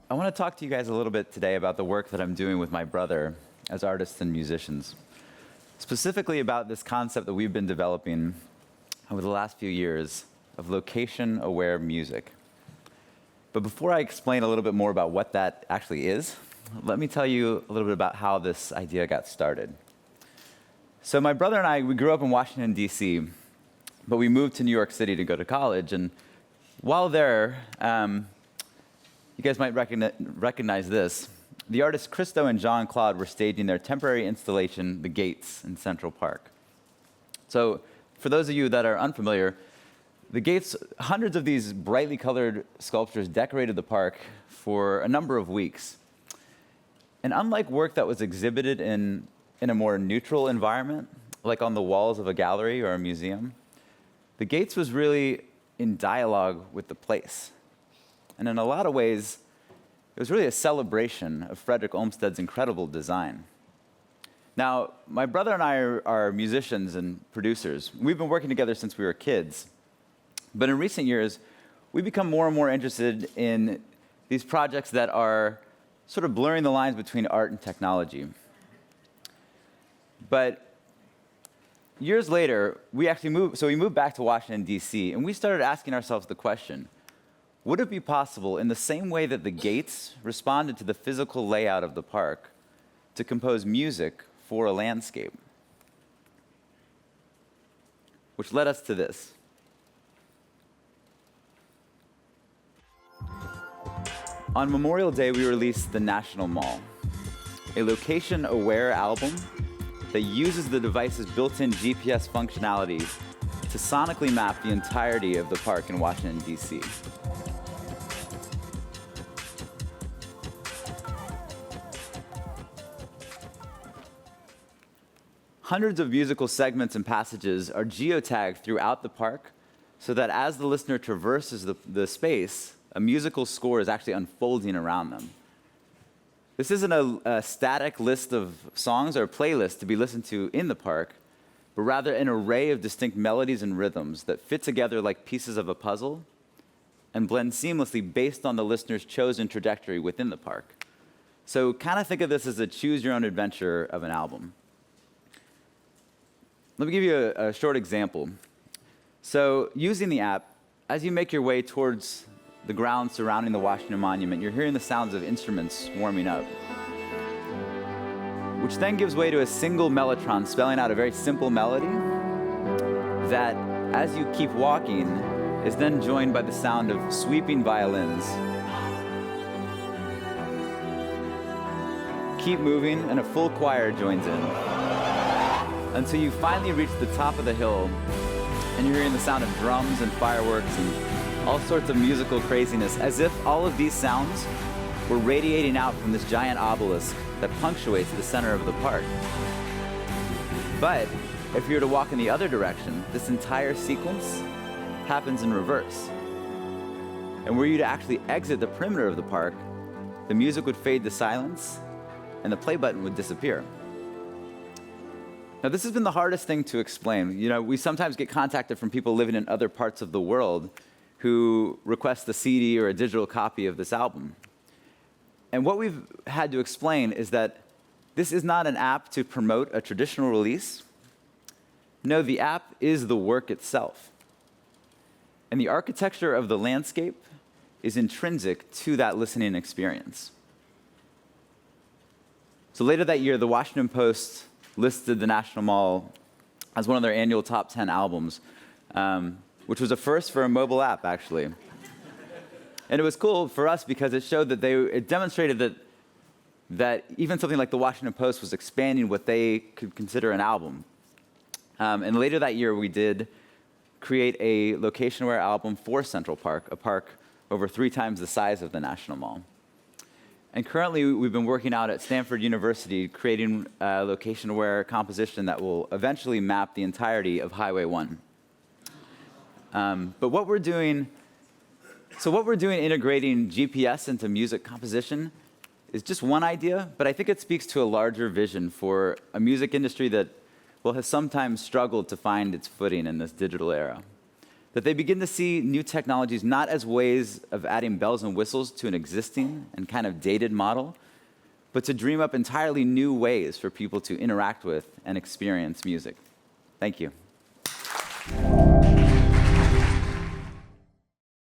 I want to talk to you guys a little bit today about the work that I'm doing with my brother as artists and musicians. Specifically about this concept that we've been developing over the last few years of location-aware music. But before I explain a little bit more about what that actually is, let me tell you a little bit about how this idea got started. So my brother and I, we grew up in Washington, D.C., but we moved to New York City to go to college. And while there, you guys might recognize this. The artists Christo and Jean-Claude were staging their temporary installation, The Gates, in Central Park. So for those of you that are unfamiliar, The Gates, hundreds of these brightly colored sculptures decorated the park for a number of weeks. And unlike work that was exhibited in a more neutral environment, like on the walls of a gallery or a museum, The Gates was really in dialogue with the place. And in a lot of ways, it was really a celebration of Frederick Olmsted's incredible design. Now, my brother and I are musicians and producers. We've been working together since we were kids. But in recent years, we've become more and more interested in these projects that are sort of blurring the lines between art and technology. But years later, we moved back to Washington, D.C., and we started asking ourselves the question, would it be possible, in the same way that the Gates responded to the physical layout of the park, to compose music for a landscape? Which led us to this. On Memorial Day, we released The National Mall, a location-aware album that uses the device's built-in GPS functionality to sonically map the entirety of the park in Washington, D.C. Hundreds of musical segments and passages are geotagged throughout the park so that as the listener traverses the space, a musical score is actually unfolding around them. This isn't a static list of songs or a playlist to be listened to in the park, but rather an array of distinct melodies and rhythms that fit together like pieces of a puzzle and blend seamlessly based on the listener's chosen trajectory within the park. So kind of think of this as a choose-your-own-adventure of an album. Let me give you a short example. So using the app, as you make your way towards the grounds surrounding the Washington Monument, you're hearing the sounds of instruments warming up, which then gives way to a single mellotron spelling out a very simple melody that, as you keep walking, is then joined by the sound of sweeping violins. Keep moving, and a full choir joins in, until you finally reach the top of the hill, and you're hearing the sound of drums and fireworks and all sorts of musical craziness, as if all of these sounds were radiating out from this giant obelisk that punctuates the center of the park. But if you were to walk in the other direction, this entire sequence happens in reverse. And were you to actually exit the perimeter of the park, the music would fade to silence, and the play button would disappear. Now, this has been the hardest thing to explain. You know, we sometimes get contacted from people living in other parts of the world who request a CD or a digital copy of this album. And what we've had to explain is that this is not an app to promote a traditional release. No, the app is the work itself. And the architecture of the landscape is intrinsic to that listening experience. So later that year, the Washington Post listed the National Mall as one of their annual top 10 albums, which was a first for a mobile app, actually. And it was cool for us because it showed that it demonstrated that even something like the Washington Post was expanding what they could consider an album. And later that year, we did create a location-aware album for Central Park, a park over 3 times the size of the National Mall. And currently, we've been working out at Stanford University, creating a location-aware composition that will eventually map the entirety of Highway 1. But what we're doing integrating GPS into music composition is just one idea, but I think it speaks to a larger vision for a music industry that, well, has sometimes struggled to find its footing in this digital era. that they begin to see new technologies not as ways of adding bells and whistles to an existing and kind of dated model, but to dream up entirely new ways for people to interact with and experience music. Thank you.